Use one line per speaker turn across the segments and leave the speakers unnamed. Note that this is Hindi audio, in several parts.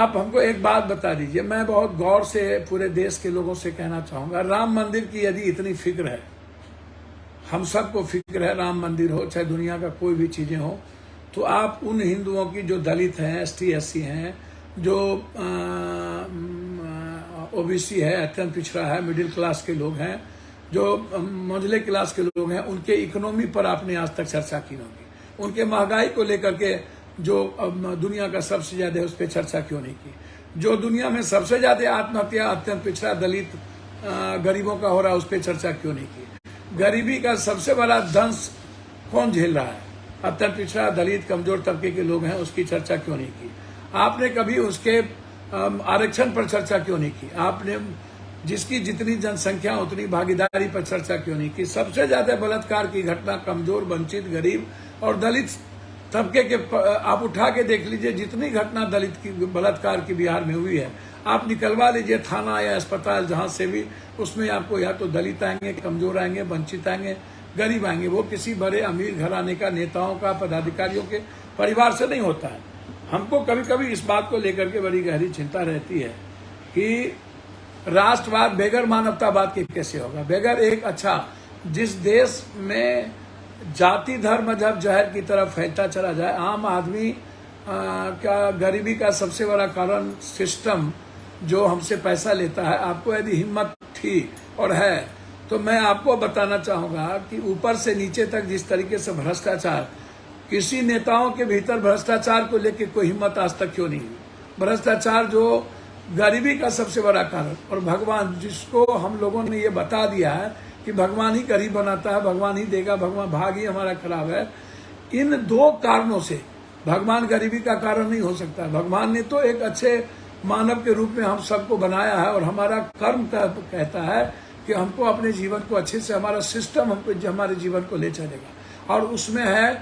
आप हमको एक बात बता दीजिए, मैं बहुत गौर से पूरे देश के लोगों से कहना चाहूंगा, राम मंदिर की यदि इतनी फिक्र है, हम सबको फिक्र है, राम मंदिर हो चाहे दुनिया का कोई भी चीजें हो, तो आप उन हिंदुओं की जो दलित हैं, ST SC हैं, जो OBC है, अत्यंत पिछड़ा है, मिडिल क्लास के लोग हैं, जो मंझले क्लास के लोग हैं, उनके इकोनॉमी पर आपने आज तक चर्चा की होगी। उनके महंगाई को लेकर के जो दुनिया का सबसे ज्यादा है उस पर चर्चा क्यों नहीं की। जो दुनिया में सबसे ज्यादा आत्महत्या अत्यंत पिछड़ा दलित गरीबों का हो रहा है उस पर चर्चा क्यों नहीं की। गरीबी का सबसे बड़ा दंश कौन झेल रहा है, अत्यंत पिछड़ा दलित कमजोर तबके के लोग हैं, उसकी चर्चा क्यों नहीं की। आपने कभी उसके आरक्षण पर चर्चा क्यों नहीं की। आपने जिसकी जितनी जनसंख्या उतनी भागीदारी पर चर्चा क्यों नहीं की। सबसे ज्यादा बलात्कार की घटना कमजोर, वंचित, गरीब और दलित तबके के आप उठा के देख लीजिए, जितनी घटना दलित की बलात्कार की बिहार में हुई है, आप निकलवा लीजिए थाना या अस्पताल जहां से भी, उसमें आपको या तो दलित आएंगे, कमजोर आएंगे, वंचित आएंगे, गरीब आएंगे। वो किसी बड़े अमीर घराने का, नेताओं का, पदाधिकारियों के परिवार से नहीं होता है। हमको कभी कभी इस बात को लेकर के बड़ी गहरी चिंता रहती है कि राष्ट्रवाद बगैर मानवतावाद के कैसे होगा। बगैर एक अच्छा, जिस देश में जाति धर्म मजहब जहर की तरफ फैलता चला जाए, आम आदमी का गरीबी का सबसे बड़ा कारण सिस्टम जो हमसे पैसा लेता है। आपको यदि हिम्मत थी और है तो मैं आपको बताना चाहूंगा कि ऊपर से नीचे तक जिस तरीके से भ्रष्टाचार, किसी नेताओं के भीतर भ्रष्टाचार को लेकर कोई हिम्मत आज तक क्यों नहीं हुई। भ्रष्टाचार जो गरीबी का सबसे बड़ा कारण, और भगवान जिसको हम लोगों ने ये बता दिया है कि भगवान ही गरीब बनाता है, भगवान ही देगा, भगवान भाग ही हमारा खराब है। इन दो कारणों से भगवान गरीबी का कारण नहीं हो सकता। भगवान ने तो एक अच्छे मानव के रूप में हम सबको बनाया है और हमारा कर्म कहता है कि हमको अपने जीवन को अच्छे से, हमारा सिस्टम हमको हमारे जीवन को ले चलेगा। और उसमें है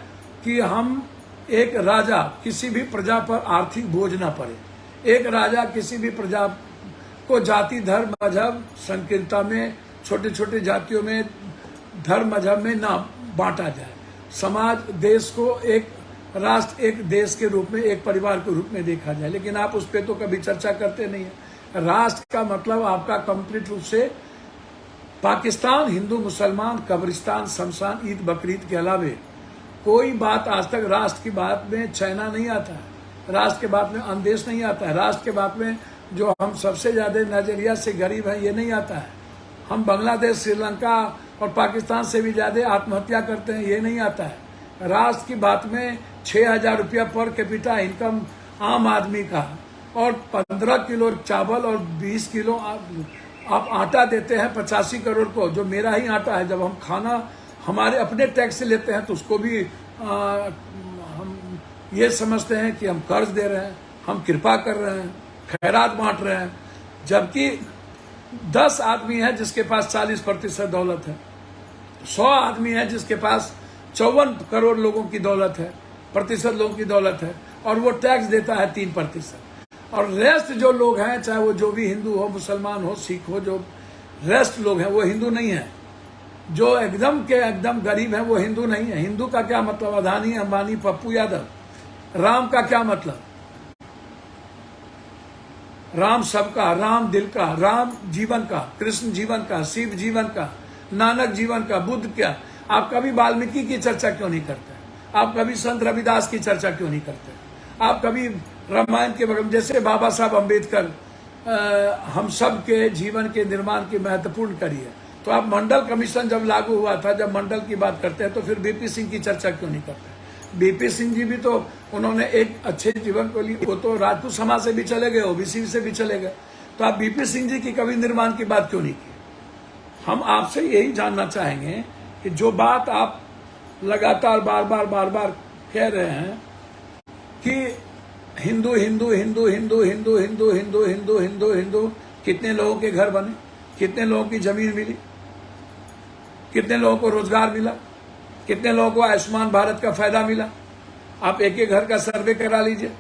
कि हम एक राजा किसी भी प्रजा पर आर्थिक बोझ ना पड़े, एक राजा किसी भी प्रजा को जाति धर्म मजहब संकीर्णता में, छोटे छोटे जातियों में, धर्म मजहब में ना बांटा जाए। समाज, देश को एक राष्ट्र, एक देश के रूप में, एक परिवार के रूप में देखा जाए। लेकिन आप उस पर तो कभी चर्चा करते नहीं है। राष्ट्र का मतलब आपका कंप्लीट रूप से पाकिस्तान, हिंदू मुसलमान, कब्रिस्तान, शमशान, ईद बकरीद के अलावे कोई बात आज तक राष्ट्र की बात में चाइना नहीं आता है, राष्ट्र के बात में अन्य देश नहीं आता है, राष्ट्र के बात में जो हम सबसे ज्यादा नजरिया से गरीब हैं ये नहीं आता है। हम बांग्लादेश, श्रीलंका और पाकिस्तान से भी ज्यादा आत्महत्या करते हैं, ये नहीं आता है। राष्ट्र की बात में 6,000 रुपया पर कैपिटा इनकम आम आदमी का, और 15 किलो चावल और 20 किलो आप आटा देते हैं 85 करोड़ को, जो मेरा ही आटा है। जब हम खाना हमारे अपने टैक्स से लेते हैं तो उसको भी हम ये समझते हैं कि हम कर्ज दे रहे हैं, हम कृपा कर रहे हैं, खैरात बांट रहे हैं। जबकि 10 आदमी है जिसके पास 40% दौलत है, 100 आदमी है जिसके पास 54 करोड़ लोगों की दौलत है, प्रतिशत लोगों की दौलत है, और वो टैक्स देता है 3%। और रेस्ट जो लोग हैं, चाहे वो जो भी हिंदू हो, मुसलमान हो, सिख हो, जो रेस्ट लोग हैं वो हिंदू नहीं है। जो एकदम के एकदम गरीब है वो हिंदू नहीं है। हिंदू का क्या मतलब? अदानी, अंबानी, पप्पू यादव। राम का क्या मतलब? राम सबका, राम दिल का, राम जीवन का, कृष्ण जीवन का, शिव जीवन का, नानक जीवन का, बुद्ध क्या। आप कभी वाल्मीकि की चर्चा क्यों नहीं करते? आप कभी संत रविदास की चर्चा क्यों नहीं करते? आप कभी रामायण के बगल, जैसे बाबा साहब अम्बेडकर हम सब के जीवन के निर्माण की महत्वपूर्ण करी है, तो आप मंडल कमीशन जब लागू हुआ था, जब मंडल की बात करते हैं तो फिर बीपी सिंह की चर्चा क्यों नहीं करते? बीपी सिंह जी भी तो उन्होंने एक अच्छे जीवन को लिए, वो तो राजपूत समाज से भी चले गए, OBC से भी चले गए, तो आप बीपी सिंह जी की कभी निर्माण की बात क्यों नहीं की? हम आपसे यही जानना चाहेंगे कि जो बात आप लगातार बार बार कह रहे हैं कि हिंदू हिंदू हिंदू हिंदू हिंदू हिंदू हिंदू हिंदू हिंदू हिंदू, कितने लोगों के घर बने, कितने लोगों की जमीन मिली, कितने लोगों को रोजगार मिला, कितने लोगों को आयुष्मान भारत का फायदा मिला? आप एक एक घर का सर्वे करा लीजिए।